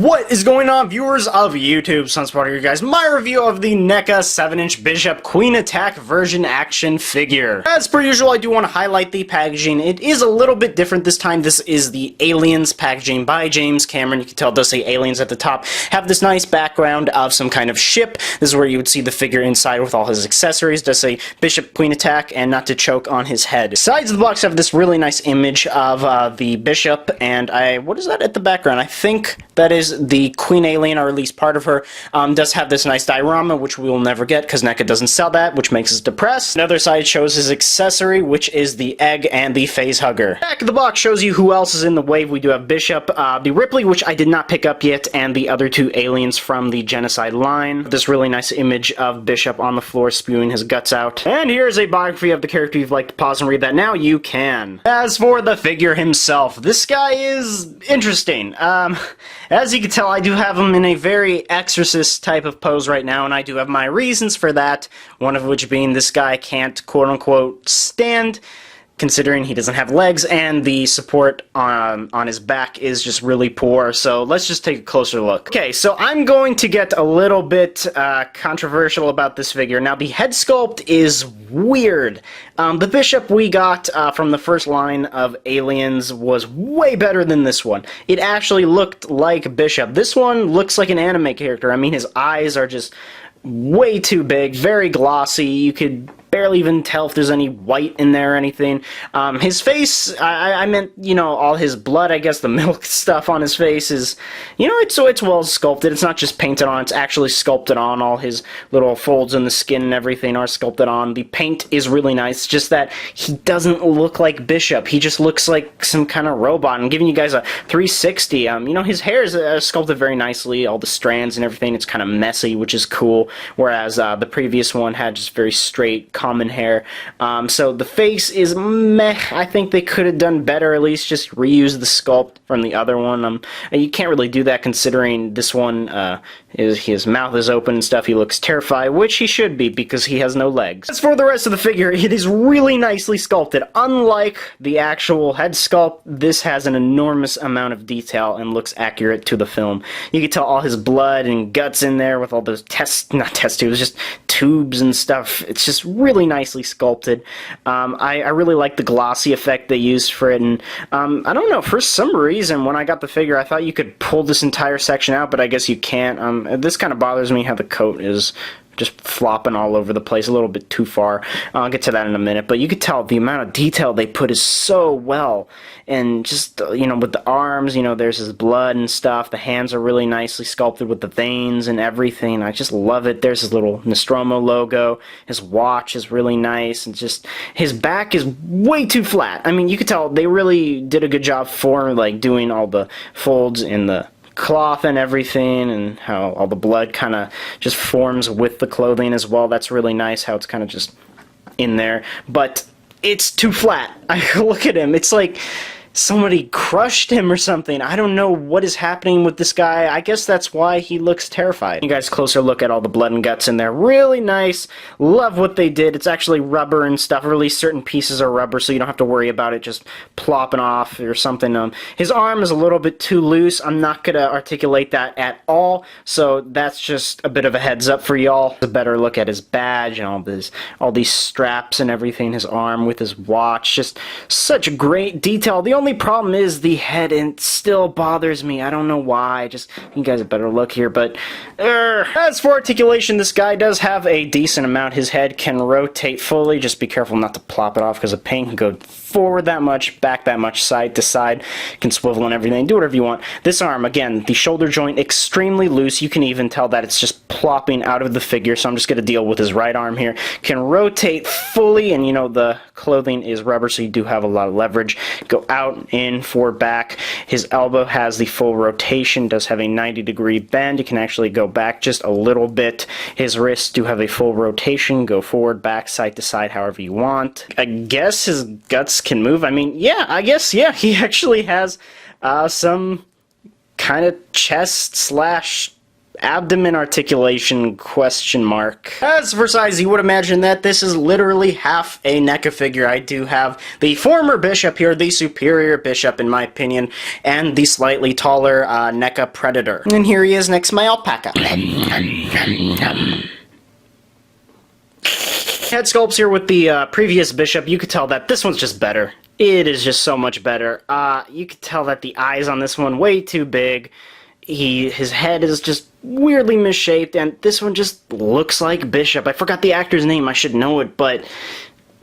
What is going on, viewers of YouTube? Sunspot here, guys. My review of the NECA 7-inch Bishop Queen Attack version action figure. As per usual, I do want to highlight the packaging. It is a little bit different this time. This is the Aliens packaging by James Cameron. You can tell it does say Aliens at the top. Have this nice background of some kind of ship. This is where you would see the figure inside with all his accessories. It does say Bishop Queen Attack and not to choke on his head. Sides of the box have this really nice image of the Bishop, and what is that at the background? I think that is the Queen Alien, or at least part of her. Does have this nice diorama, which we will never get because NECA doesn't sell that, which makes us depressed. Another side shows his accessory, which is the egg and the phase hugger. Back of the box shows you who else is in the wave. We do have Bishop, the Ripley, which I did not pick up yet, and the other two aliens from the Genocide line. This really nice image of Bishop on the floor spewing his guts out. And here's a biography of the character. If you'd like to pause and read that now, you can. As for the figure himself, this guy is interesting. As you can tell, I do have him in a very Exorcist type of pose right now, and I do have my reasons for that, one of which being this guy can't quote-unquote stand, considering he doesn't have legs, and the support on his back is just really poor. So let's just take a closer look. Okay, so I'm going to get a little bit controversial about this figure. Now, the head sculpt is weird. The Bishop we got from the first line of Aliens was way better than this one. It actually looked like Bishop. This one looks like an anime character. I mean, his eyes are just way too big, very glossy. You could barely even tell if there's any white in there or anything. His face, I meant, you know, all his blood, I guess the milk stuff on his face is, you know, it's well sculpted. It's not just painted on, it's actually sculpted on. All his little folds in the skin and everything are sculpted on. The paint is really nice, just that he doesn't look like Bishop. He just looks like some kind of robot. I'm giving you guys a 360. You know, his hair is sculpted very nicely, all the strands and everything. It's kind of messy, which is cool, whereas the previous one had just very straight, common hair. So the face is meh. I think they could have done better, at least just reuse the sculpt from the other one. You can't really do that considering this one, his mouth is open and stuff. He looks terrified, which he should be because he has no legs. As for the rest of the figure, it is really nicely sculpted. Unlike the actual head sculpt, this has an enormous amount of detail and looks accurate to the film. You can tell all his blood and guts in there with all those not test tubes, just tubes and stuff. It's just really nicely sculpted. I really like the glossy effect they used for it, and I don't know, for some reason when I got the figure I thought you could pull this entire section out, but I guess you can't. This kind of bothers me how the coat is just flopping all over the place, a little bit too far. I'll get to that in a minute, but you could tell the amount of detail they put is so well, and just, you know, with the arms, you know, there's his blood and stuff. The hands are really nicely sculpted with the veins and everything. I just love it. There's his little Nostromo logo. His watch is really nice, and just his back is way too flat. I mean, you could tell they really did a good job for, like, doing all the folds in the cloth and everything, and how all the blood kind of just forms with the clothing as well. That's really nice how it's kind of just in there, but it's too flat. I look at him, it's like somebody crushed him or something. I don't know what is happening with this guy. I guess that's why he looks terrified. You guys, closer look at all the blood and guts in there. Really nice. Love what they did. It's actually rubber and stuff. Or at least certain pieces are rubber, so you don't have to worry about it just plopping off or something. His arm is a little bit too loose. I'm not going to articulate that at all, so that's just a bit of a heads up for y'all. A better look at his badge and all these straps and everything. His arm with his watch. Just such great detail. The only problem is the head, and it still bothers me. I don't know why. Just you guys a better look here, but as for articulation, this guy does have a decent amount. His head can rotate fully. Just be careful not to plop it off because the paint can go forward that much, back that much, side to side. You can swivel and everything. Do whatever you want. This arm, again, the shoulder joint extremely loose. You can even tell that it's just plopping out of the figure, so I'm just going to deal with his right arm here. Can rotate fully, and you know the clothing is rubber, so you do have a lot of leverage. Go out, in, forward, back. His elbow has the full rotation, does have a 90-degree bend. You can actually go back just a little bit. His wrists do have a full rotation, go forward, back, side to side, however you want. I guess his guts can move. I mean, yeah, I guess, yeah, he actually has some kind of chest slash abdomen articulation question mark. As for size, you would imagine that this is literally half a NECA figure. I do have the former bishop here, the superior bishop in my opinion, and the slightly taller NECA predator. And here he is next to my alpaca. Head sculpts here with the previous bishop. You could tell that this one's just better. It is just so much better. You could tell that the eyes on this one way too big. His head is just weirdly misshaped, and this one just looks like Bishop. I forgot the actor's name, I should know it, but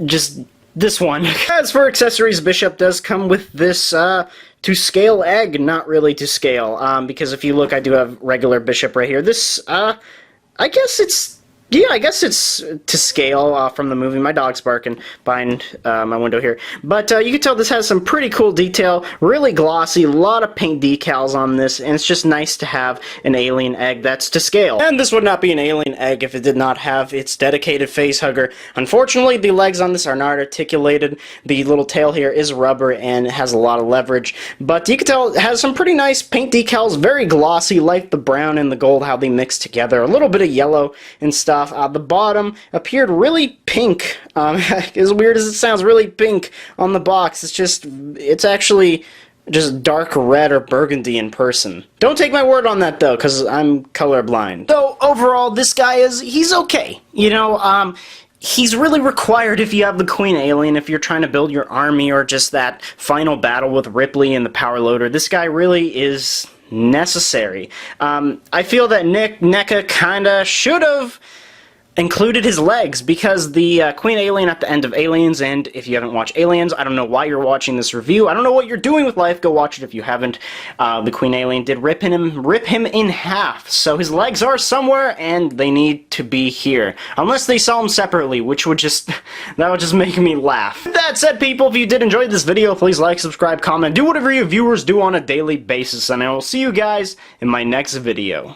just this one. As for accessories, Bishop does come with this to scale egg, not really to scale, because if you look, I do have regular Bishop right here. This, I guess it's to scale from the movie. My dog's barking behind my window here. But you can tell this has some pretty cool detail, really glossy, a lot of paint decals on this, and it's just nice to have an alien egg that's to scale. And this would not be an alien egg if it did not have its dedicated face hugger. Unfortunately, the legs on this are not articulated. The little tail here is rubber and it has a lot of leverage. But you can tell it has some pretty nice paint decals, very glossy, like the brown and the gold, how they mix together. A little bit of yellow and stuff. The bottom appeared really pink, as weird as it sounds, really pink on the box. It's actually just dark red or burgundy in person. Don't take my word on that though, because I'm colorblind. So overall, this guy he's okay. You know, he's really required if you have the Queen Alien, if you're trying to build your army, or just that final battle with Ripley and the power loader. This guy really is necessary. I feel that NECA kinda should've included his legs, because the Queen Alien at the end of Aliens, and if you haven't watched Aliens, I don't know why you're watching this review. I don't know what you're doing with life. Go watch it if you haven't. The Queen Alien did rip him in half, so his legs are somewhere, and they need to be here. Unless they sell them separately, which would just, that would just make me laugh. That said, people, if you did enjoy this video, please like, subscribe, comment, do whatever you viewers do on a daily basis, and I will see you guys in my next video.